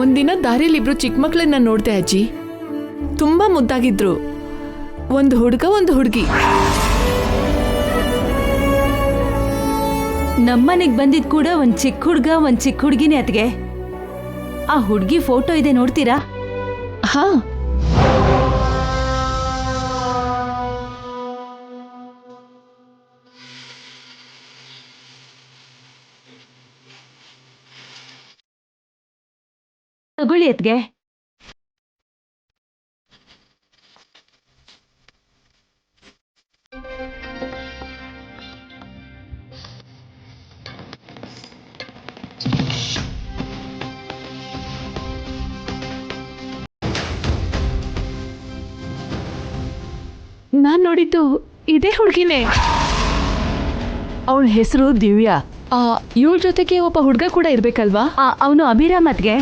ಒಂದಿನ ದಾರಿಯಲ್ಲಿ ಇಬ್ರು ಚಿಕ್ಕ ಮಕ್ಕಳನ್ನ ನೋಡ್ದೆ ಅಜ್ಜಿ. ತುಂಬಾ ಮುದ್ದಾಗಿದ್ರು. ಒಂದು ಹುಡುಗ ಒಂದು ಹುಡುಗಿ. ನಮ್ಮನೆಗ್ ಬಂದಿದ್ ಕೂಡ ಒಂದ್ ಚಿಕ್ಕ ಹುಡ್ಗ ಒಂದ್ ಚಿಕ್ಕ ಹುಡ್ಗಿನೇ ಅತ್ಗೆ. ಆ ಹುಡ್ಗಿ ಫೋಟೋ ಇದೆ, ನೋಡ್ತೀರಾ? ಹಾ, ತಗೊಳ್ಳಿ ಅತ್ಗೆ. ನಾನ್ ನೋಡಿದ್ದು ಇದೇ ಹುಡುಗಿನೇ. ಅವಳ ಹೆಸರು ದಿವ್ಯಾ. ಇವಳ ಜೊತೆಗೆ ಒಬ್ಬ ಹುಡುಗ ಕೂಡ ಇರ್ಬೇಕಲ್ವಾ? ಅವನು ಅಭಿರಾಮ್ ಅತ್ಗೆ.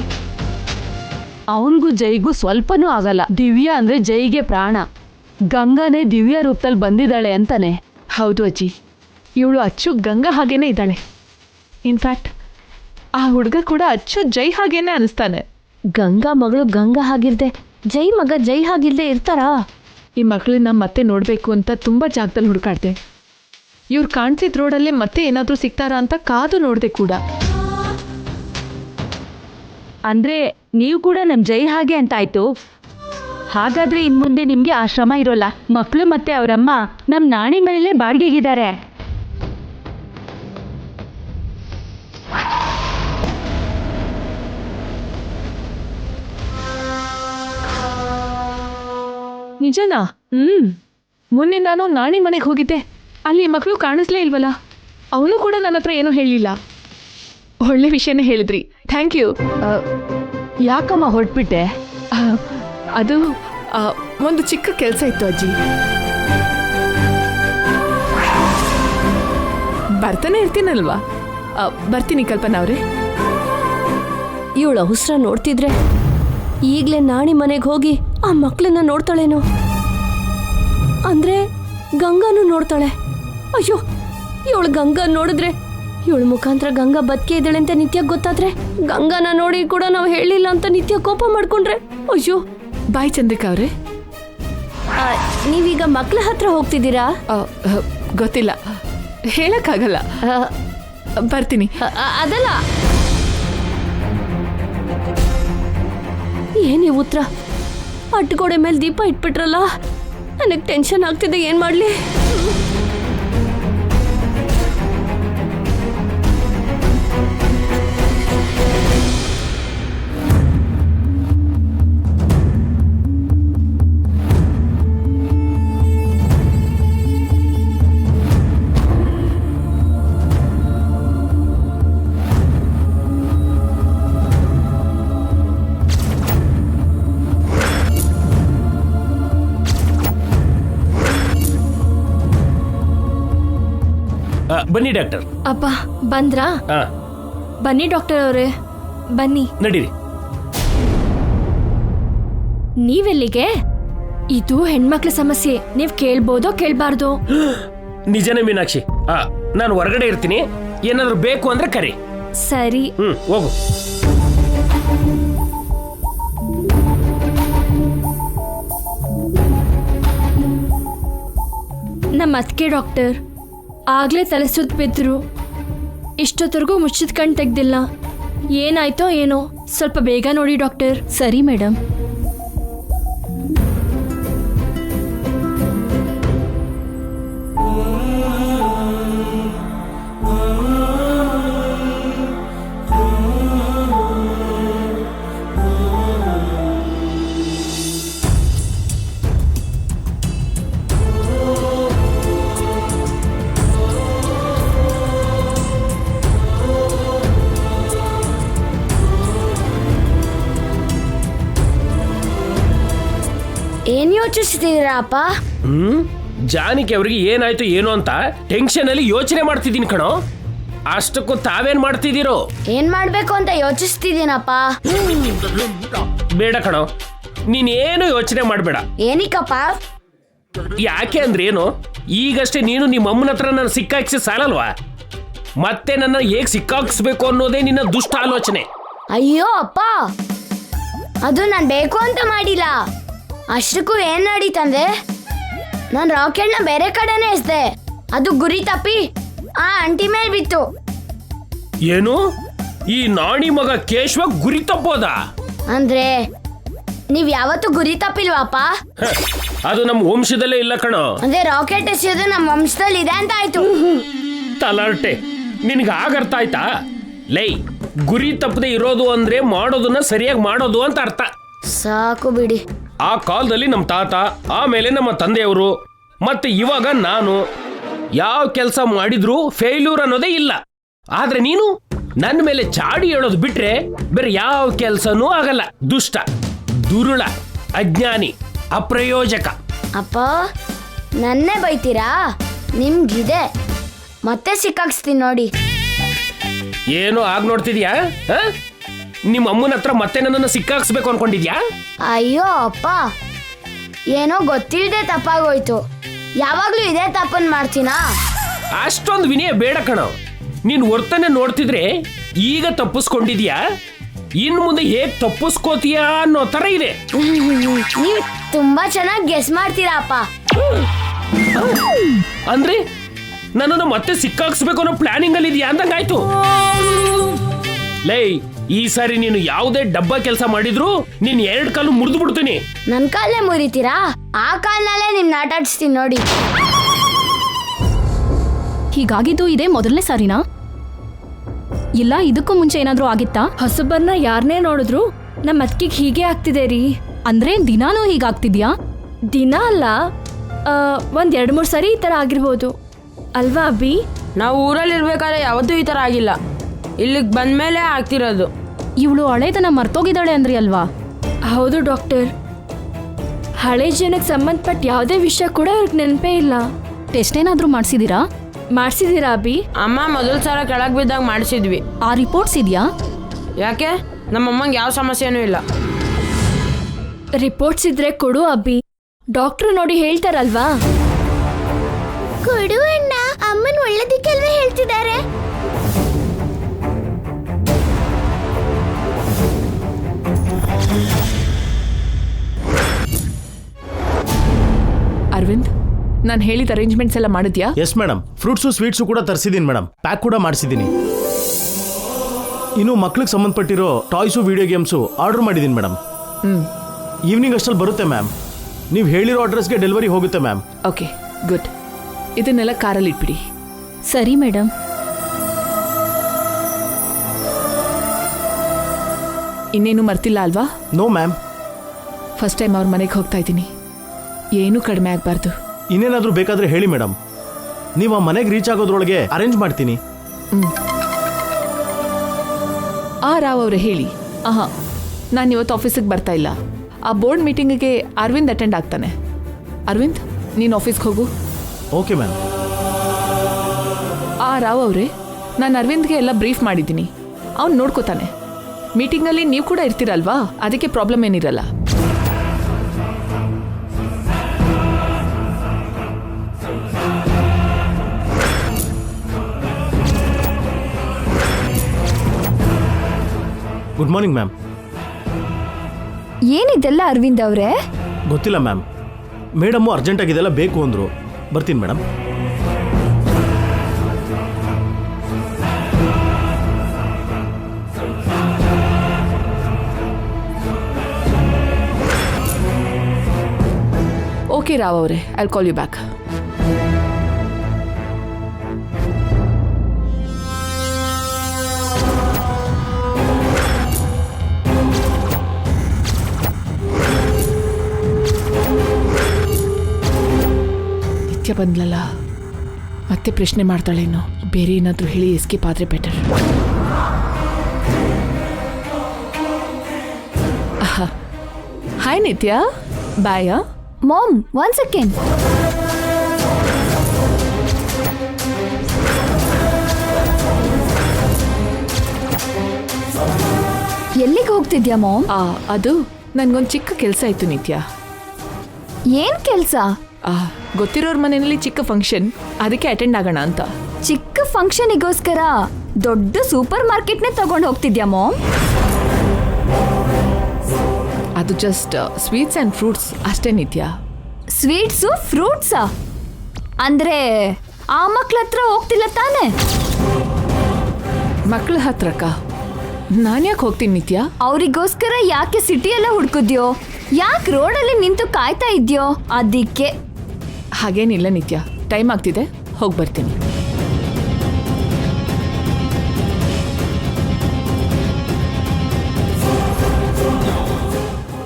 ಅವನಿಗೂ ಜೈಗೂ ಸ್ವಲ್ಪನೂ ಆಗಲ್ಲ. ದಿವ್ಯಾ ಅಂದ್ರೆ ಜೈಗೆ ಪ್ರಾಣ. ಗಂಗಾನೇ ದಿವ್ಯಾ ರೂಪದಲ್ಲಿ ಬಂದಿದ್ದಾಳೆ ಅಂತಾನೆ. ಹೌದು ಅಜ್ಜಿ, ಇವಳು ಅಚ್ಚು ಗಂಗಾ ಹಾಗೇನೆ ಇದ್ದಾಳೆ. ಇನ್ಫ್ಯಾಕ್ಟ್ ಆ ಹುಡುಗ ಕೂಡ ಅಚ್ಚು ಜೈ ಹಾಗೇನೆ ಅನಿಸ್ತಾನೆ. ಗಂಗಾ ಮಗಳು ಗಂಗಾ ಹಾಗಿರ್ದೆ, ಜೈ ಮಗ ಜೈ ಹಾಗಿಲ್ದೆ ಇರ್ತಾರಾ? ಈ ಮಕ್ಕಳನ್ನ ಮತ್ತೆ ನೋಡಬೇಕು ಅಂತ ತುಂಬ ಜಾಗದಲ್ಲಿ ಹುಡುಕಾಡ್ದೆ. ಇವ್ರು ಕಾಣಿಸಿದ ರೋಡಲ್ಲೇ ಮತ್ತೆ ಏನಾದರೂ ಸಿಗ್ತಾರಾ ಅಂತ ಕಾದು ನೋಡಿದೆ ಕೂಡ. ಅಂದ್ರೆ ನೀವು ಕೂಡ ನಮ್ ಜೈ ಹಾಗೆ ಅಂತ ಆಯ್ತು. ಹಾಗಾದ್ರೆ ಇನ್ಮುಂದೆ ನಿಮ್ಗೆ ಆ ಶ್ರಮ ಇರೋಲ್ಲ. ಮಕ್ಕಳು ಮತ್ತೆ ಅವರಮ್ಮ ನಮ್ ನಾಣಿ ಮೇಲೆ ಬಾಡಿಗೆಗಿದ್ದಾರೆ. ನಿಜನಾ? ಮೊನ್ನೆ ನಾನು ನಾಣಿ ಮನೆಗೆ ಹೋಗಿದ್ದೆ. ಅಲ್ಲಿ ಮಕ್ಕಳು ಕಾಣಿಸ್ಲೇ ಇಲ್ವಲ್ಲ. ಅವನು ಕೂಡ ನನ್ನ ಹತ್ರ ಏನೂ ಹೇಳಿಲ್ಲ. ಒಳ್ಳೆ ವಿಷಯನೇ ಹೇಳಿದ್ರಿ, ಥ್ಯಾಂಕ್ ಯು. ಯಾಕಮ್ಮ ಹೊರಟ್ಬಿಟ್ಟೆ? ಅದು ಒಂದು ಚಿಕ್ಕ ಕೆಲಸ ಇತ್ತು ಅಜ್ಜಿ. ಬರ್ತಾನೆ ಇರ್ತೀನಲ್ವಾ. ಬರ್ತೀನಿ ಕಲ್ಪನಾ ಅವರೇ. ಇವಳ ಅವಸರ ನೋಡ್ತಿದ್ರೆ ಈಗಲೇ ನಾಣಿ ಮನೆಗೆ ಹೋಗಿ ಆ ಮಕ್ಕಳನ್ನ ನೋಡ್ತಾಳೇನೋ. ಅಂದ್ರೆ ಗಂಗಾನು ನೋಡ್ತಾಳೆ. ಅಯ್ಯೋ, ಇವಳು ಗಂಗಾ ನೋಡಿದ್ರೆ, ಇವಳ ಮುಖಾಂತರ ಗಂಗಾ ಬದುಕೆ ಇದ್ದಾಳೆ ಅಂತ ನಿತ್ಯ ಗೊತ್ತಾದ್ರೆ, ಗಂಗಾನ ನೋಡಿ ಕೂಡ ನಾವು ಹೇಳಿಲ್ಲ ಅಂತ ನಿತ್ಯ ಕೋಪ ಮಾಡ್ಕೊಂಡ್ರೆ, ಅಯ್ಯೋ. ಬಾಯ್ ಚಂದ್ರಿಕಾ ಅವರೇ. ನೀವೀಗ ಮಕ್ಕಳ ಹತ್ರ ಹೋಗ್ತಿದ್ದೀರಾ? ಗೊತ್ತಿಲ್ಲ, ಹೇಳಕ್ಕಾಗಲ್ಲ. ಬರ್ತೀನಿ. ಅದಲ್ಲ, ಏನೇ ಉತ್ತರ? ಅಟ್ಟಗೋಡೆ ಮೇಲೆ ದೀಪ ಇಟ್ಬಿಟ್ರಲ್ಲ, ನನಗೆ ಟೆನ್ಷನ್ ಆಗ್ತಿದೆ. ಏನ್ ಮಾಡ್ಲಿ? ಬನ್ನಿ ಡಾಕ್ಟರ್. ಅಪ್ಪ ಬಂದ್ರಾ? ಬನ್ನಿ ಡಾಕ್ಟರ್ ಅವರೇ, ಬನ್ನಿ. ನಡೀರಿ. ನೀವೆಲ್ಲಿಗೆ? ಇದು ಹೆಣ್ಮಕ್ಳ ಸಮಸ್ಯೆ, ನೀವ್ ಕೇಳ್ಬೋದೋ ಕೇಳ್ಬಾರ್ದೋ? ನಿಜನೇ ಮೀನಾಕ್ಷಿ. ನಾನು ಹೊರಗಡೆ ಇರ್ತೀನಿ, ಏನಾದ್ರು ಬೇಕು ಅಂದ್ರೆ ಕರಿ. ಸರಿ. ಹೋಗು. ನಮ್ಮ ಅತ್ತಿಗೆ ಡಾಕ್ಟರ್ ಆಗ್ಲೇ ತಲೆ ಸುತ್ತ ಬಿದ್ರು. ಇಷ್ಟೊತ್ತರೆಗೂ ಮುಚ್ಚಿದ ಕಣ್ ತೆಗ್ದಿಲ್ಲ. ಏನಾಯ್ತೋ ಏನೋ, ಸ್ವಲ್ಪ ಬೇಗ ನೋಡಿ ಡಾಕ್ಟರ್. ಸರಿ ಮೇಡಮ್. ಏನ್ ಯೋಚಿಸ್ತಿದ್ದೀರಾ ಅಪ್ಪ? ಜಾನಿಗೆ ಅವ್ರಿಗೆ ಏನಾಯ್ತು ಏನೋ ಅಂತ ಟೆನ್ಷನ್ ಅಲ್ಲಿ ಯೋಚನೆ ಮಾಡ್ತಿದ್ದೀನಿ ಕಣೋ. ಅಷ್ಟಕ್ಕೂ ತಾವೇನ್ ಮಾಡ್ತಿದ್ದೀರೋ? ಏನ್ ಮಾಡ್ಬೇಕು ಅಂತ ಯೋಚಿಸ್ತಿದ್ದೀನಪ್ಪ. ಬೇಡ ಕಣೋ, ನೀನೇನು ಯೋಚನೆ ಮಾಡ್ಬೇಡ. ಏನಿಕಪ್ಪ? ಯಾಕೆ ಅಂದ್ರೆ ಏನು, ಈಗಷ್ಟೇ ನೀನು ನಿಮ್ಮ ಅಮ್ಮನ ಹತ್ರ ನನ್ನ ಸಿಕ್ಕಾಕ್ಸಿ ಸಾಲಲ್ವಾ? ಮತ್ತೆ ನನ್ನ ಹೇಗ್ ಸಿಕ್ಕಾಕ್ಸ್ಬೇಕು ಅನ್ನೋದೇ ನಿನ್ನ ದುಷ್ಟ ಆಲೋಚನೆ. ಅಯ್ಯೋ ಅಪ್ಪ, ಅದು ನಾನು ಬೇಕು ಅಂತ ಮಾಡಿಲ್ಲ. ಅಷ್ಟಕ್ಕೂ ಏನ್ ನಡೀತಂದ್ರೆ ನಾನು ರಾಕೆಟ್ನ ಬೇರೆ ಕಡೆನೇ ಎಸ್ದೆ. ಅದು ಗುರಿ ತಪ್ಪಿ ಆ ಆಂಟಿ ಮೇಲೆ ಬಿತ್ತು. ಏನು ಈ ನಾಣಿ ಮಗ ಕೇಶವ ಗುರಿ ತಪ್ಪೋದ? ಅಂದ್ರೆ ನೀವ್ ಯಾವತ್ತೂ ಗುರಿ ತಪ್ಪಿಲ್ವಾಪ? ಹ, ಅದು ನಮ್ಮ ವಂಶದಲ್ಲೇ ಇಲ್ಲ ಕಣೋ. ಅಂದ್ರೆ ರಾಕೆಟ್ ಎಸೆಯೋದು ನಮ್ಮ ವಂಶದಲ್ಲಿ ಇದೆ ಅಂತ ಆಯ್ತು. ತಲಾರ್ಟೆ, ನಿನ್ಗೆ ಆಗರ್ಥ ಆಯ್ತಾ? ಲೈ, ಗುರಿ ತಪ್ಪದೆ ಇರೋದು ಅಂದ್ರೆ ಮಾಡೋದನ್ನ ಸರಿಯಾಗಿ ಮಾಡೋದು ಅಂತ ಅರ್ಥ. ಸಾಕು ಬಿಡಿ. ಆ ಕಾಲದಲ್ಲಿ ನಮ್ಮ ತಾತ, ಆಮೇಲೆ ನಮ್ಮ ತಂದೆಯವರು, ಮತ್ತೆ ಇವಾಗ ನಾನು ಯಾವ ಕೆಲಸ ಮಾಡಿದ್ರು ಫೇಲ್ಯೂರ್ ಅನ್ನೋದೇ ಇಲ್ಲ. ಆದ್ರೆ ನೀನು ನನ್ನ ಮೇಲೆ ಚಾಡಿ ಹೇಳೋದು ಬಿಟ್ರೆ ಬೇರೆ ಯಾವ ಕೆಲಸನೂ ಆಗಲ್ಲ. ದುಷ್ಟ, ದುರುಳ, ಅಜ್ಞಾನಿ, ಅಪ್ರಯೋಜಕ. ಅಪ್ಪ ನನ್ನೇ ಬೈತೀರಾ? ನಿಮ್ಗಿದೆ, ಮತ್ತೆ ಸಿಕ್ಕಾಕ್ಸ್ತೀನಿ ನೋಡಿ. ಏನೋ ಆಗ್ ನೋಡ್ತಿದ್ಯಾ? ನಿಮ್ಮ ಅಮ್ಮನ ಹತ್ರ ಮತ್ತೆ ನನ್ನನ್ನು ಸಿಕ್ಕಾಕ್ಸ್ಬೇಕು ಅನ್ಕೊಂಡಿದ್ಯಾ? ಅಯ್ಯೋ ಅಪ್ಪ, ಏನೋ ಗೊತ್ತಿಲ್ಲದೆ ತಪ್ಪಾಗೋಯ್ತು. ಯಾವಾಗ್ಲೂ ಇದೇ ತಪ್ಪನ್ ಮಾಡ್ತೀನಾ? ಅಷ್ಟೊಂದು ವಿನಯ ಬೇಡ ಕಣೋ. ನೀನ್ ವರ್ತನೆ ನೋಡ್ತಿದ್ರೆ ಈಗ ತಪ್ಪಿಸ್ಕೊಂಡಿದ್ಯಾ, ಇನ್ ಮುಂದೆ ಹೇಗ್ ತಪ್ಪಿಸ್ಕೋತೀಯಾ ಅನ್ನೋ ತರ ಇದೆ. ನೀವು ತುಂಬಾ ಚೆನ್ನಾಗಿ ಗೆಸ್ ಮಾಡ್ತೀರಾ ಅಪ್ಪ. ಅಂದ್ರೆ ನನ್ನನ್ನು ಮತ್ತೆ ಸಿಕ್ಕಾಕ್ಸ್ಬೇಕು ಅನ್ನೋ ಪ್ಲಾನಿಂಗ್ ಅಲ್ಲಿ ಇದೆಯಾ ಅಂದಂಗಾಯ್ತು. ಲೈ, ಈ ಸಾರಿ ನೀನು ಯಾವುದೇ ಡಬ್ಬ ಕೆಲಸ ಮಾಡಿದ್ರು ನೀನ್ 2 ಕಾಲು ಮುರಿದು ಬಿಡ್ತೀನಿ. ನನ್ ಕಾಲೇ ಮುರಿತೀರಾ? ಆ ಕಾಲ್ನಲ್ಲೇ ನಿಮ್ ನಾಟಾಡ್ಸ್ತೀನಿ ನೋಡಿ. ಹೀಗಾಗಿದ್ದು ಇದೇ ಮೊದಲನೇ ಸಾರಿನಾ? ಇಲ್ಲ ಇದಕ್ಕೂ ಮುಂಚೆ ಏನಾದ್ರೂ ಆಗಿತ್ತಾ? ಹೊಸಬರ್ನ ಯಾರನ್ನೇ ನೋಡಿದ್ರು ನಮ್ಮ ಅತ್ತಿಗೆ ಹೀಗೆ ಆಗ್ತಿದೆ ರೀ. ಅಂದ್ರೆ ದಿನಾನೂ ಹೀಗಾಗ್ತಿದ್ಯಾ? ದಿನ ಅಲ್ಲ, ಒಂದ್ 2-3 ಸರಿ ಈ ಥರ ಆಗಿರ್ಬೋದು ಅಲ್ವಾ ಅಬ್ಬಿ? ನಾವು ಊರಲ್ಲಿ ಇರ್ಬೇಕಾದ್ರೆ ಯಾವತ್ತೂ ಈ ಥರ ಆಗಿಲ್ಲ. ಇಲ್ಲಿಗೆ ಬಂದ್ಮೇಲೆ ಆಗ್ತಿರೋದು. ಇವಳು ಹಳೇದನ್ನ ಮರ್ತೋಗಿದ್ದಾಳೆ ಅಂದ್ರಿ ಅಲ್ವಾ? ಹೌದು ಡಾಕ್ಟರ್, ಹಳೆ ಜನಕ್ಕೆ ಸಂಬಂಧಪಟ್ಟ ಯಾವುದೇ ವಿಷಯ ಕೂಡ ಅವ್ರಿಗೆ ನೆನಪೇ ಇಲ್ಲ. ಟೆಸ್ಟ್ ಏನಾದ್ರೂ ಮಾಡಿಸಿದೀರಾ? ಮಾಡಿಸಿದೀರಾ ಅಬ್ಬಿ? ಅಮ್ಮ ಮೊದಲ ಸಲ ಕೆಳಗೆ ಬಿದ್ದಾಗ ಮಾಡಿಸಿದ್ವಿ. ಆ ರಿಪೋರ್ಟ್ಸ್ ಇದೆಯಾ? ಯಾಕೆ? ನಮ್ಮಮ್ಮಂಗೆ ಯಾವ ಸಮಸ್ಯೆನೂ ಇಲ್ಲ. ರಿಪೋರ್ಟ್ಸ್ ಇದ್ರೆ ಕೊಡು ಅಬ್ಬಿ, ಡಾಕ್ಟ್ರು ನೋಡಿ ಹೇಳ್ತಾರಲ್ವಾ. ಕೊಡು ಅಣ್ಣ, ಅಮ್ಮನ್ ಒಳ್ಳೇದಕ್ಕೆಲ್ವೇ ಹೇಳ್ತಿದ್ದಾರೆ. ಅರವಿಂದ್, ನಾನು ಹೇಳಿದ ಅರೇಂಜ್ಮೆಂಟ್ಸ್ ಎಲ್ಲ ಮಾಡಿದ್ಯಾ? ಎಸ್ ಮೇಡಮ್, ಫ್ರೂಟ್ಸು ಸ್ವೀಟ್ಸು ಕೂಡ ತರಿಸಿದ್ದೀನಿ ಮೇಡಮ್, ಪ್ಯಾಕ್ ಕೂಡ ಮಾಡಿಸಿದ್ದೀನಿ. ಇನ್ನು ಮಕ್ಳಿಗೆ ಸಂಬಂಧಪಟ್ಟಿರೋ ಟಾಯ್ಸು ವಿಡಿಯೋ ಗೇಮ್ಸು ಆರ್ಡರ್ ಮಾಡಿದ್ದೀನಿ ಮೇಡಮ್. ಈವ್ನಿಂಗ್ ಅಷ್ಟಲ್ಲಿ ಬರುತ್ತೆ ಮ್ಯಾಮ್. ನೀವು ಹೇಳಿರೋ ಅಡ್ರೆಸ್ಗೆ ಡೆಲಿವರಿ ಹೋಗುತ್ತೆ ಮ್ಯಾಮ್. Okay, good. ಇದನ್ನೆಲ್ಲ ಕಾರಲ್ಲಿ ಇಟ್ಬಿಡಿ. ಸರಿ ಮೇಡಮ್. ಇನ್ನೇನು ಮರ್ತಿಲ್ಲ ಅಲ್ವಾ? No ma'am. ಫಸ್ಟ್ ಟೈಮ್ ಅವ್ರ ಮನೆಗೆ ಹೋಗ್ತಾ ಇದ್ದೀನಿ. ಏನೂ ಕಡಿಮೆ ಆಗಬಾರ್ದು. ಇನ್ನೇನಾದರೂ ಬೇಕಾದರೆ ಹೇಳಿ ಮೇಡಮ್, ನೀವು ಆ ಮನೆಗೆ ರೀಚ್ ಆಗೋದ್ರೊಳಗೆ ಅರೇಂಜ್ ಮಾಡ್ತೀನಿ. ಆ ರಾವ್ ಅವರೇ ಹೇಳಿ. ನಾನು ಇವತ್ತು ಆಫೀಸಿಗೆ ಬರ್ತಾ ಇಲ್ಲ. ಆ ಬೋರ್ಡ್ ಮೀಟಿಂಗಿಗೆ ಅರವಿಂದ್ ಅಟೆಂಡ್ ಆಗ್ತಾನೆ. ಅರವಿಂದ್, ನೀನು ಆಫೀಸ್ಗೆ ಹೋಗು. Okay ma'am. ಆ ರಾವ್ ಅವರೇ, ನಾನು ಅರವಿಂದ್ಗೆ ಎಲ್ಲ ಬ್ರೀಫ್ ಮಾಡಿದ್ದೀನಿ. ಅವ್ನು ನೋಡ್ಕೋತಾನೆ. ಮೀಟಿಂಗಲ್ಲಿ ನೀವು ಕೂಡ ಇರ್ತೀರಲ್ವಾ, ಅದಕ್ಕೆ ಪ್ರಾಬ್ಲಮ್ ಏನಿರಲ್ಲ. Good morning ma'am. ಏನಿದೆಲ್ಲ ಅರವಿಂದ್ ಅವರೇ? ಗೊತ್ತಿಲ್ಲ ಮ್ಯಾಮ್, ಮೇಡಮ್ಮು ಅರ್ಜೆಂಟಾಗಿ ಇದೆಲ್ಲ ಬೇಕು ಅಂದರು. ಬರ್ತೀನಿ ಮೇಡಮ್. ಓಕೆ ರಾವ್ ಅವರೇ, ಐ ಕಾಲ್ ಯು ಬ್ಯಾಕ್. ನಿತ್ಯ ಬಂದ್ಲಲ್ಲ, ಮತ್ತೆ ಪ್ರಶ್ನೆ ಮಾಡ್ತಾಳೇನೋ. ಬೇರೆ ಏನಾದರೂ ಹೇಳಿ ಎಸ್ಕೇಪ್ ಆದರೆ better. Hi Nitya, bye. Mom, 1 second. ಎಲ್ಲಿಗೆ ಹೋಗ್ತಿದ್ಯಾ ಮಾಮ್? ಅದು ನನಗೊಂದು ಚಿಕ್ಕ ಕೆಲಸ ಇತ್ತು ನಿತ್ಯ. ಏನ್ ಕೆಲ್ಸ? ಗೊತ್ತಿರೋರ ಮನೆಯಲ್ಲಿ ಚಿಕ್ಕ ಫಂಕ್ಷನ್, ಅದಕ್ಕೆ ಅಟೆಂಡ್ ಆಗೋಣ ಅಂತ. ಚಿಕ್ಕ ಫಂಕ್ಷನಿಗೋಸ್ಕರ ದೊಡ್ಡ ಸೂಪರ್ ಮಾರ್ಕೆಟ್ನೇ ತಗೊಂಡು ಹೋಗ್ತಿದ್ಯಾ ಮಾಮ್? ಅದು ಜಸ್ಟ್ ಸ್ವೀಟ್ಸ್ ಆ್ಯಂಡ್ ಫ್ರೂಟ್ಸ್ ಅಷ್ಟೇ ನಿತ್ಯ. ಸ್ವೀಟ್ಸು ಫ್ರೂಟ್ಸಾ? ಅಂದ್ರೆ ಆ ಮಕ್ಳ ಹತ್ರ ಹೋಗ್ತಿಲ್ಲ ತಾನೇ? ಮಕ್ಕಳ ಹತ್ರಕ್ಕ ನಾನು ಯಾಕೆ ಹೋಗ್ತೀನಿ ನಿತ್ಯ? ಅವರಿಗೋಸ್ಕರ ಯಾಕೆ ಸಿಟಿಯೆಲ್ಲ ಹುಡ್ಕುದ್ಯೋ? ಯಾಕೆ ರೋಡಲ್ಲಿ ನಿಂತು ಕಾಯ್ತಾ ಇದ್ಯೋ? ಅದಕ್ಕೆ. ಹಾಗೇನಿಲ್ಲ ನಿತ್ಯ, ಟೈಮ್ ಆಗ್ತಿದೆ, ಹೋಗಿ ಬರ್ತೀನಿ.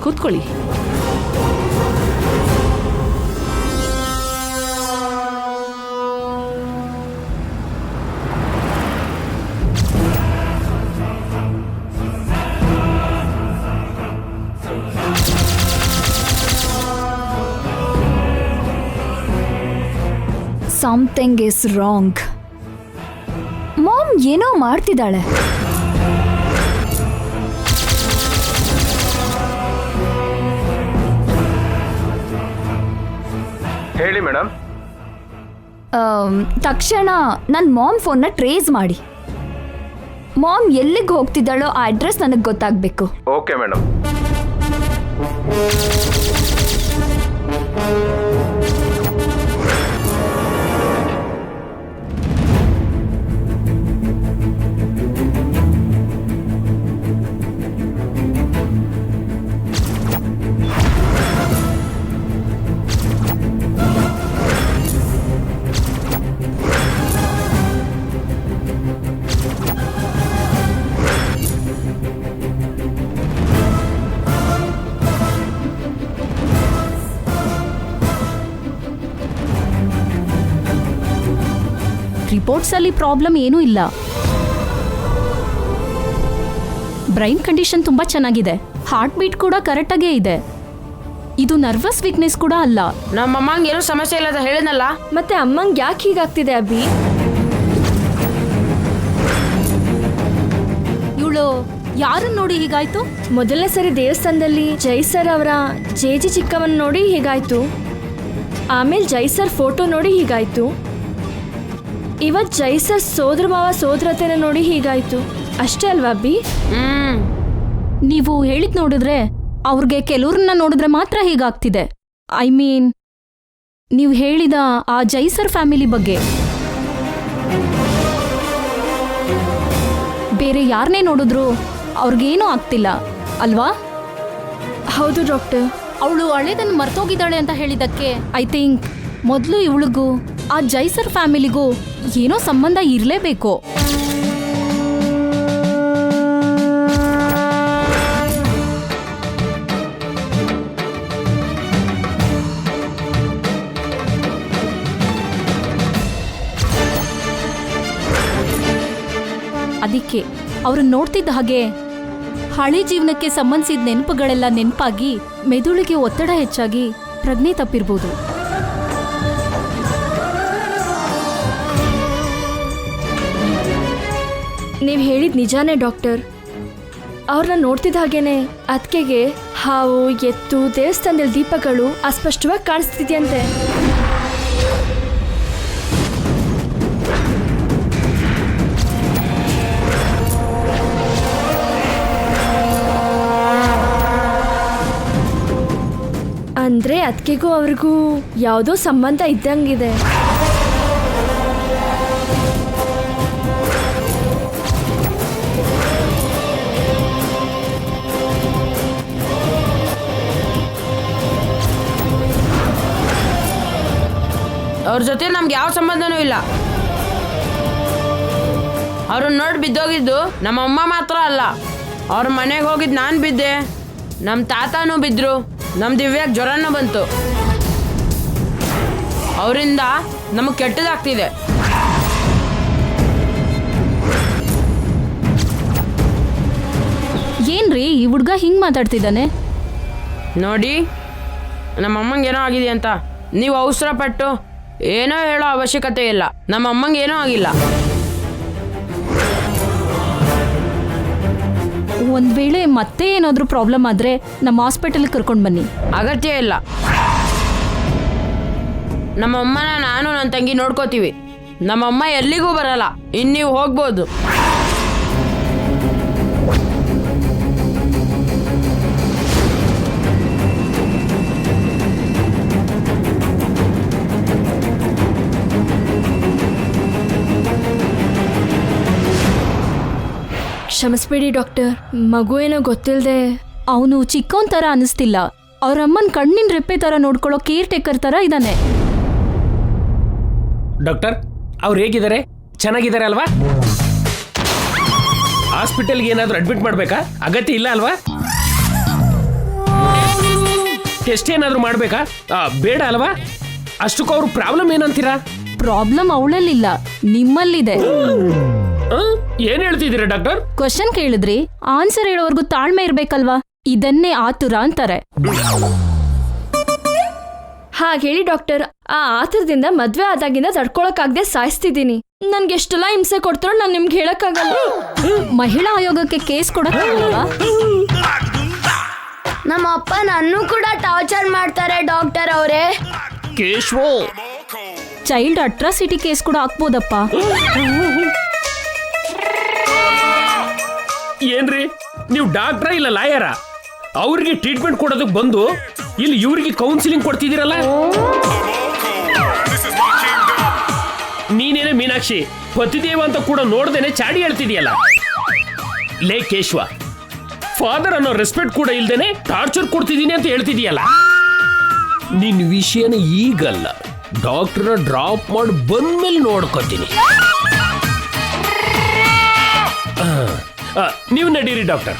ಕೂತ್ಕೊಳ್ಳಿ. Something is wrong. ಮಾಮ್ ಏನೋ ಮಾಡ್ತಿದ್ದಾಳೆ. ಹೇಳಿ ಮೇಡಮ್. ತಕ್ಷಣ ನನ್ನ ಮಾಮ್ ಫೋನ್ನ ಟ್ರೇಸ್ ಮಾಡಿ. ಮಾಮ್ ಎಲ್ಲಿಗೆ ಹೋಗ್ತಿದ್ದಾಳೋ ಆ ಅಡ್ರೆಸ್ ನನಗೆ ಗೊತ್ತಾಗಬೇಕು. Okay madam. ರಿಪೋರ್ಟ್ಸಲ್ಲಿ ಪ್ರಾಬ್ಲಮ್ ಏನೂ ಇಲ್ಲ. ಬ್ರೈನ್ ಕಂಡೀಷನ್ ತುಂಬ ಚೆನ್ನಾಗಿದೆ. ಹಾರ್ಟ್ ಬೀಟ್ ಕೂಡ ಕರೆಕ್ಟಾಗೇ ಇದೆ. ಇದು ನರ್ವಸ್ ವೀಕ್ನೆಸ್ ಕೂಡ ಅಲ್ಲ. ನಮ್ಮಮ್ಮಂಗೆ ಏನೂ ಸಮಸ್ಯೆ ಇಲ್ಲ ಅಂತ ಹೇಳಿದ್ನಲ್ಲ. ಮತ್ತೆ ಅಮ್ಮಂಗೆ ಯಾಕೆ ಹೀಗಾಗ್ತಿದೆ ಅಭಿ? ಇವಳು ಯಾರನ್ನ ನೋಡಿ ಹೀಗಾಯ್ತು? ಮೊದಲನೇ ಸರಿ ದೇವಸ್ಥಾನದಲ್ಲಿ ಜೈಸರ್ ಅವರ ಜೇಜಿ ಚಿಕ್ಕವನ್ನ ನೋಡಿ ಹೀಗಾಯ್ತು. ಆಮೇಲೆ ಜೈಸರ್ ಫೋಟೋ ನೋಡಿ ಹೀಗಾಯ್ತು. ಇವತ್ತು ಜೈಸರ್ ಸೋದರ ಮಾವ ಸೋದರತೆನ ನೋಡಿ ಹೀಗಾಯ್ತು. ಅಷ್ಟೇ ಅಲ್ವಾ ಅಬ್ಬಿ? ನೀವು ಹೇಳಿದ್ ನೋಡಿದ್ರೆ ಅವ್ರಿಗೆ ಕೆಲವ್ರನ್ನ ನೋಡಿದ್ರೆ ಮಾತ್ರ ಹೀಗಾಗ್ತಿದೆ. ಐ ಮೀನ್, ನೀವು ಹೇಳಿದ ಆ ಜೈಸರ್ ಫ್ಯಾಮಿಲಿ ಬಗ್ಗೆ. ಬೇರೆ ಯಾರನ್ನೇ ನೋಡಿದ್ರು ಅವ್ರಿಗೇನೂ ಆಗ್ತಿಲ್ಲ ಅಲ್ವಾ? ಹೌದು ಡಾಕ್ಟರ್. ಅವಳು ಹಳೇದನ್ನು ಮರ್ತೋಗಿದ್ದಾಳೆ ಅಂತ ಹೇಳಿದ್ದಕ್ಕೆ ಐ ಥಿಂಕ್ ಮೊದಲು ಇವಳಿಗೂ ಆ ಜೈಸರ್ ಫ್ಯಾಮಿಲಿಗೂ ಏನೋ ಸಂಬಂಧ ಇರಲೇಬೇಕು. ಅದಕ್ಕೆ ಅವ್ರನ್ನ ನೋಡ್ತಿದ್ದ ಹಾಗೆ ಹಳೆ ಜೀವನಕ್ಕೆ ಸಂಬಂಧಿಸಿದ ನೆನಪುಗಳೆಲ್ಲ ನೆನಪಾಗಿ ಮೆದುಳಿಗೆ ಒತ್ತಡ ಹೆಚ್ಚಾಗಿ ಪ್ರಜ್ಞೆ ತಪ್ಪಿರ್ಬೋದು. ನೀವು ಹೇಳಿದ ನಿಜಾನೇ ಡಾಕ್ಟರ್. ಅವ್ರನ್ನ ನೋಡ್ತಿದ್ದ ಹಾಗೇನೆ ಅತ್ತಿಗೆಗೆ ಹಾವು, ಎತ್ತು, ದೇವಸ್ಥಾನದಲ್ಲಿ ದೀಪಗಳು ಅಸ್ಪಷ್ಟವಾಗಿ ಕಾಣಿಸ್ತಿದ್ಯಂತೆ. ಅಂದ್ರೆ ಅತ್ತಿಗೆಗೂ ಅವ್ರಿಗೂ ಯಾವುದೋ ಸಂಬಂಧ ಇದ್ದಂಗಿದೆ. ಅವ್ರ ಜೊತೆ ನಮ್ಗೆ ಯಾವ ಸಂಬಂಧನೂ ಇಲ್ಲ. ಅವ್ರನ್ನ ನೋಡಿ ಬಿದ್ದೋಗಿದ್ದು ನಮ್ಮಮ್ಮ ಮಾತ್ರ ಅಲ್ಲ, ಅವ್ರ ಮನೆಗೆ ಹೋಗಿದ್ದು ನಾನು ಬಿದ್ದೆ, ನಮ್ಮ ತಾತನೂ ಬಿದ್ದರು, ನಮ್ಮ ದಿವ್ಯಾಗೆ ಜ್ವರನೂ ಬಂತು. ಅವರಿಂದ ನಮಗೆ ಕೆಟ್ಟದಾಗ್ತಿದೆ. ಏನ್ರಿ ಈ ಹುಡುಗ ಹಿಂಗೆ ಮಾತಾಡ್ತಿದ್ದಾನೆ? ನೋಡಿ, ನಮ್ಮಮ್ಮಂಗೆ ಏನೋ ಆಗಿದೆ ಅಂತ ನೀವು ಅವಸರ ಪಟ್ಟು ಏನೋ ಹೇಳೋ ಅವಶ್ಯಕತೆ ಇಲ್ಲ. ನಮ್ಮಮ್ಮಂಗೆ ಏನೂ ಆಗಿಲ್ಲ. ಒಂದು ವೇಳೆ ಮತ್ತೆ ಏನಾದರೂ ಪ್ರಾಬ್ಲಮ್ ಆದರೆ ನಮ್ಮ ಹಾಸ್ಪಿಟಲ್ಗೆ ಕರ್ಕೊಂಡು ಬನ್ನಿ. ಅಗತ್ಯ ಇಲ್ಲ. ನಮ್ಮಮ್ಮನ ನಾನು ನನ್ನ ತಂಗಿ ನೋಡ್ಕೋತೀವಿ. ನಮ್ಮಮ್ಮ ಎಲ್ಲಿಗೂ ಬರಲ್ಲ. ಇನ್ನು ನೀವು ಹೋಗ್ಬೋದು. ಕ್ಷಮಿಸ್ಬೇಡಿ ಡಾಕ್ಟರ್, ಮಗು ಏನೋ ಗೊತ್ತಿಲ್ಲದೆ. ಅವನು ಚಿಕ್ಕವನ್ ಥರ ಅನಿಸ್ತಿಲ್ಲ. ಅವ್ರ ಅಮ್ಮನ ಕಣ್ಣಿನ ರೆಪ್ಪೆ ಥರ ನೋಡ್ಕೊಳ್ಳೋ ಕೇರ್ ಟೇಕರ್ ಥರ ಇದ್ದಾನೆ. ಡಾಕ್ಟರ್ ಅವ್ರು ಹೇಗಿದ್ದಾರೆ? ಚೆನ್ನಾಗಿದ್ದಾರೆ ಅಲ್ವಾ? ಹಾಸ್ಪಿಟಲ್ಗೆ ಏನಾದರೂ ಅಡ್ಮಿಟ್ ಮಾಡಬೇಕಾ? ಅಗತ್ಯ ಇಲ್ಲ ಅಲ್ವಾ? ಟೆಸ್ಟ್ ಏನಾದರೂ ಮಾಡಬೇಕಾ? ಬೇಡ ಅಲ್ವಾ? ಅಷ್ಟಕ್ಕೂ ಅವ್ರ ಪ್ರಾಬ್ಲಮ್ ಏನಂತೀರಾ? ಪ್ರಾಬ್ಲಮ್ ಅವಳಲ್ಲಿಲ್ಲ, ನಿಮ್ಮಲ್ಲಿದೆ. ಏನ್ ಹೇಳ್ತಿದ್ದೀರಾ ಡಾಕ್ಟರ್? ಕ್ವಶನ್ ಕೇಳಿದ್ರಿ, ಆನ್ಸರ್ ಹೇಳೋವರೆಗೂ ತಾಳ್ಮೆ ಇರ್ಬೇಕಲ್ವಾ? ಇದನ್ನೇ ಆತುರ ಅಂತಾರೆ. ಹಾಗೇಳಿ ಡಾಕ್ಟರ್, ಆ ಆತರದಿಂದ ಮದ್ವೆ ಆದಾಗಿಂದ ತಡ್ಕೊಳಕ್ಕಾಗದೆ ಸಾಯಿಸ್ತಿದ್ದೀನಿ. ನನ್ಗೆ ಎಷ್ಟೆಲ್ಲ ಹಿಂಸೆ ಕೊಡ್ತಾರೋ ನಾನು ನಿಮ್ಗೆ ಹೇಳಕ್ಕಾಗಲ್ಲ. ಮಹಿಳಾ ಆಯೋಗಕ್ಕೆ ಕೇಸ್ ಕೊಡಕ್ಕಾಗಲ್ವಾ? ನಮ್ಮ ಅಪ್ಪ ನನ್ನೂ ಕೂಡ ಟಾರ್ಚರ್ ಮಾಡ್ತಾರೆ ಡಾಕ್ಟರ್ ಅವರೇ. ಕೇಶವ, ಚೈಲ್ಡ್ ಅಟ್ರಾಸಿಟಿ ಕೇಸ್ ಕೂಡ ಹಾಕ್ಬೋದಪ್ಪ. ಏನ್ರಿ ನೀವು ಡಾಕ್ಟ್ರ ಇಲ್ಲ ಲಾಯರ? ಅವ್ರಿಗೆ ಟ್ರೀಟ್ಮೆಂಟ್ ಕೊಡೋದಕ್ಕೆ ಬಂದು ಇಲ್ಲಿ ಇವ್ರಿಗೆ ಕೌನ್ಸಿಲಿಂಗ್ ಕೊಡ್ತಿದ್ದೀರಲ್ಲ. ನೀನೇನೆ ಮೀನಾಕ್ಷಿ, ಪತಿದೇವ ಅಂತ ಕೂಡ ನೋಡ್ದೇನೆ ಚಾಡಿ ಹೇಳ್ತಿದೀಯಲ್ಲ. ಲೇ ಕೇಶವ, ಫಾದರ್ ಅನ್ನೋ ರೆಸ್ಪೆಕ್ಟ್ ಕೂಡ ಇಲ್ದೇನೆ ಟಾರ್ಚರ್ ಕೊಡ್ತಿದ್ದೀನಿ ಅಂತ ಹೇಳ್ತಿದೀಯಲ್ಲ. ನಿನ್ ವಿಷಯನ ಈಗಲ್ಲ, ಡಾಕ್ಟರ್ನ ಡ್ರಾಪ್ ಮಾಡಿ ಬಂದ್ಮೇಲೆ ನೋಡ್ಕೊತೀನಿ. ನೀವು ನಡೀರಿ ಡಾಕ್ಟರ್.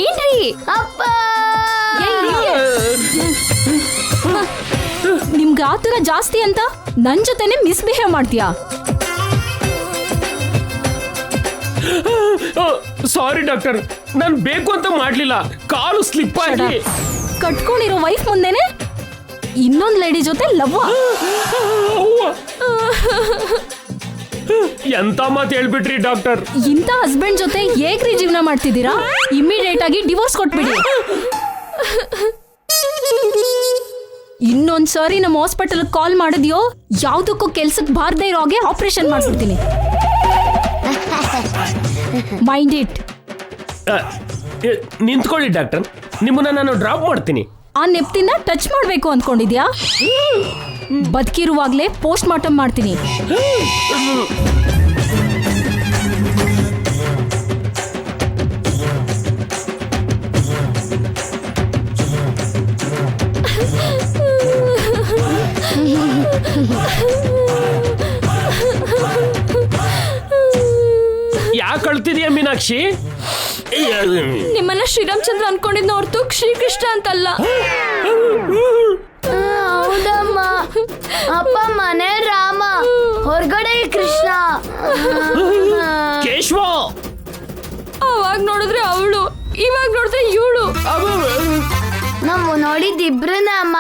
ಏನ್ರಿ ಅಪ್ಪ, ನಿಮ್ಗೆ ಆತುರ ಜಾಸ್ತಿ ಅಂತ ನನ್ ಜೊತೆನೆ ಮಿಸ್ಬಿಹೇವ್ ಮಾಡ್ತೀಯಾ? ಸಾರಿ ಡಾಕ್ಟರ್, ನಾನು ಬೇಕು ಅಂತ ಮಾಡ್ಲಿಲ್ಲ, ಕಾಲು ಸ್ಲಿಪ್ ಆಗಿ. ಕಟ್ಕೊಂಡಿರೋ ವೈಫ್ ಮುಂದೆನೆ ಇನ್ನೊಂದ್ ಲೇಡಿ ಜೊತೆ ಲವ್? ಎಂತ ಮಾತು ಹೇಳ್ಬಿಟ್ರಿ ಡಾಕ್ಟರ್. ಇಂಥ ಹಸ್ಬೆಂಡ್ ಜೊತೆ ಹೇಗ್ರಿ ಜೀವನ ಮಾಡ್ತಿದ್ದೀರಾ? ಇಮಿಡಿಯೇಟ್ ಆಗಿ ಡಿವೋರ್ಸ್ ಕೊಟ್ಬಿಡಿ. ಇನ್ನೊಂದ್ಸಾರಿ ನಮ್ಮ ಹಾಸ್ಪಿಟಲ್ ಕಾಲ್ ಮಾಡಿದ್ಯೋ, ಯಾವ್ದಕ್ಕೂ ಕೆಲ್ಸಕ್ಕೆ ಬಾರ್ದೇ ಇರೋ ಹಾಗೆ ಆಪರೇಷನ್ ಮಾಡ್ಬಿಡ್ತೀನಿ. Mind it. ನಿಂತ್ಕೊಳ್ಳಿ ಡಾಕ್ಟರ್, ನಿಮ್ಮನ್ನ ನಾನು ಡ್ರಾಪ್ ಮಾಡ್ತೀನಿ. ಆ ನೆಪ್ತಿನ ಟಚ್ ಮಾಡ್ಬೇಕು ಅನ್ಕೊಂಡಿದ್ಯಾ? ಬದುಕಿರುವಾಗ್ಲೇ ಪೋಸ್ಟ್ ಮಾರ್ಟಮ್ ಮಾಡ್ತೀನಿ. ಯಾಕೆ ಅಳ್ತಿದೀಯ ಮೀನಾಕ್ಷಿ? ನಿಮ್ಮನ್ನ ಶ್ರೀರಾಮಚಂದ್ರ ಅನ್ಕೊಂಡಿದ್ನ ಹೊರತು ಶ್ರೀಕೃಷ್ಣ ಅಂತಲ್ಲ. ಹೌದಮ್ಮ, ಅಪ್ಪ ಮನೆ ರಾಮ, ಹೊರಗಡೆ ಕೃಷ್ಣ. ಕೇಶವ, ಅವಾಗ ನೋಡಿದ್ರೆ ಅವಳು, ಇವಾಗ ನೋಡಿದ್ರೆ ಇವಳು. ನಾವು ನೋಡಿದ್ದಿಬ್ರನ್ನ ಅಮ್ಮ,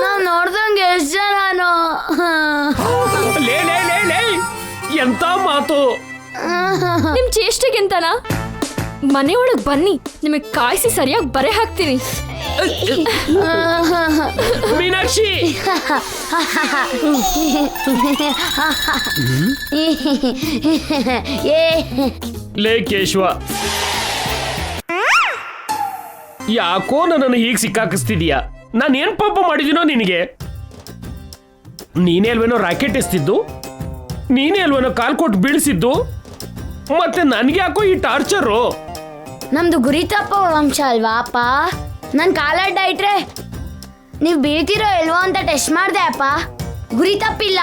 ನಾವ್ ನೋಡ್ದಂಗೆ ಎಷ್ಟ್ ಜನನೋ. ಲೇ ಲೇ ಲೇ ಲೇ, ಎಂತ ಮಾತು! ನಿಮ್ ಚೇಷ್ಟೆಗೆಂತನ ಮನೆಯೊಳಗ್ ಬನ್ನಿ, ನಿಮಗ್ ಕಾಯಿಸಿ ಸರಿಯಾಗಿ ಬರೆ ಹಾಕ್ತೀನಿ. ಮೀನಾಕ್ಷಿ, ಲೇ ಕೇಶವ, ಯಾಕೋ ನನ್ನನ್ನು ಹೀಗೆ ಸಿಕ್ಕಾಕಿಸ್ತಿದೀಯ? ನಾನು ಏನ್ ಪಾಪ ಮಾಡಿದೀನೋ ನಿನಗೆ? ನೀನೇ ಅಲ್ವೇನೋ ರಾಕೆಟ್ ಎಸ್ತಿದ್ದು, ನೀನೇ ಅಲ್ವೇನೋ ಕಾಲ್ ಕೊಟ್ಟು ಬೀಳಿಸಿದ್ದು, ಮತ್ತೆ ನನ್ಗೆ ಯಾಕೋ ಈ ಟಾರ್ಚರು? ನಮ್ದು ಗುರಿ ತಪ್ಪ ವಂಶ ಅಲ್ವಾ ಅಪ್ಪ? ನನ್ ಕಾಲಡ್ಡ ಇಟ್ರೆ ನೀವ್ ಬೀಳ್ತಿರೋ ಇಲ್ವೋ ಅಂತ ಟೆಸ್ಟ್ ಮಾಡ್ದೆ ಅಪ್ಪ. ಗುರಿ ತಪ್ಪಿಲ್ಲ.